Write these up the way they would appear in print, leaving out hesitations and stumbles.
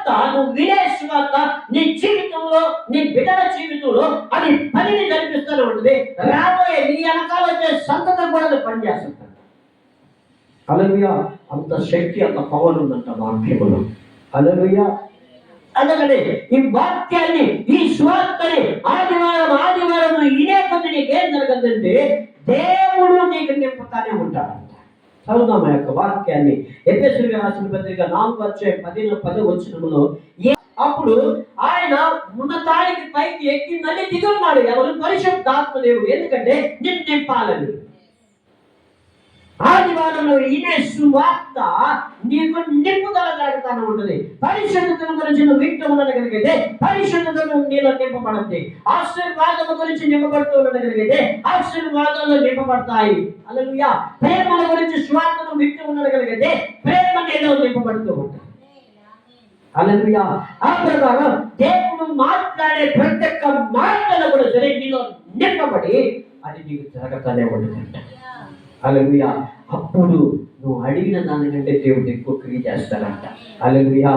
సువార్త, నువ్వు వినే సువార్త నీ జీవితంలో, నీ బిడ్డల జీవితంలో అది పనిని జరిపిస్తూనే ఉంటుంది. రాబోయే నీ వెనకాల వచ్చే సంతతం కూడా అది పనిచేస్తుంది. హల్లెలూయా. అంత శక్తి, అంత పవర్ ఉందంట వాక్యములో. హల్లెలూయా. అందుకని ఈ వాక్యాన్ని, ఈ సువార్తని ఆదివారం ఇదే కొద్ది నీకేం జరగదంటే దేవుడు నీకు నింపుతానే ఉంటాడంట. చదువుదాం ఆ యొక్క వాక్యాన్ని. ఎఫెసీయులకు రాసిన పత్రిక 4:10 వచనములో, అప్పుడు ఆయన ఉన్నతానికి పైకి ఎక్కి మళ్ళీ దిగున్నాడు. ఎవరు? పరిశుద్ధాత్మ దేవుడు. ఎందుకంటే నిన్ను నింపాలని. ఆదివారంలో ఇదే సువార్త నీకు నింపుదల జరుగుతానే ఉంటుంది. పరిశుద్ధతను గురించి నువ్వు వింటూ ఉండగలిగితే పరిశుద్ధతను నీలో నింపబడుతుంది. ఆశీర్వాదము గురించి నింపబడుతూ ఉండగలిగితే ఆశీర్వాదాలు నింపబడతాయి. హల్లెలూయా. ప్రేమల గురించి సువార్తను వింటూ ఉండగలిగితే ప్రేమ నీలో నింపబడుతూ ఉంటుంది. హల్లెలూయా. ఆ ప్రకారం దేవుడు మాట్లాడే ప్రతి ఒక్క మాటలు కూడా సరే నీలో నింపబడి అది నీకు జరగతానే ఉంటుందంట. హల్లెలూయా. అప్పుడు నువ్వు అడిగిన దానికంటే దేవుడు ఎక్కువ క్రియ చేస్తాడంట. హల్లెలూయా.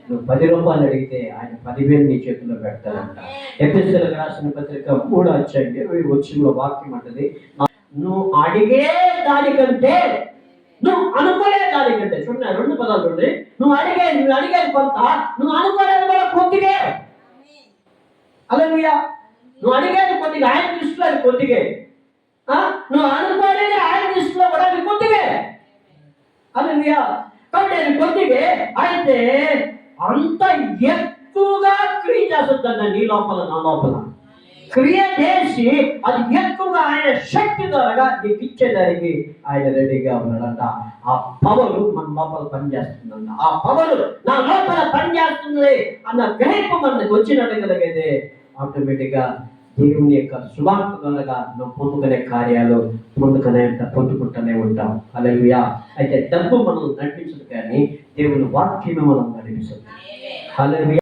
నువ్వు 10 రూపాయలు అడిగితే ఆయన 10,000 నీ చేతిలో పెడతాడంట. ఎఫెసీయులకు రాసిన పత్రిక 3:20 వాక్యం అంటది, నువ్వు అడిగే దానికంటే, నువ్వు అనుకోలే దానికంటే. చూడండి, 2 పదాలు ఉంది. నువ్వు అడిగేది కొంత, నువ్వు అనుకోలేదు కూడా కొద్దిగే. హల్లెలూయా. నువ్వు అడిగేది కొద్దిగా, ఆయన దృష్టిలో అది కొద్దిగే. నువ్వు అనుకోలేదు ఆయన దృష్టిలో కూడా అది కొద్దిగే. హల్లెలూయా. కాబట్టి అది కొద్దిగే అయితే అంత ఎక్కువగా క్రియ చేస్తుందండి నీ లోపల, నా లోపల క్రియ చేసి అది ఎక్కువగా ఆయన శక్తి ద్వారా నీకు ఇచ్చేదానికి ఆయన రెడీగా ఉన్నాడంట. ఆ పవరు మన లోపల పనిచేస్తుందంట. ఆ పవరు నా లోపల పనిచేస్తుంది అన్న గ్రహింపు మనకు వచ్చినట్టుగలిగితే ఆటోమేటిక్గా దేవుని యొక్క సువార్త ద్వారా నువ్వు పొందుకునే కార్యాలు పొందుకుంటూనే ఉంటాం. హల్లెలూయా. అయితే డబ్బు మనం నడిపించదు, కానీ దేవుని వాక్యమే మనం నడిపిస్తుంది. హల్లెలూయా.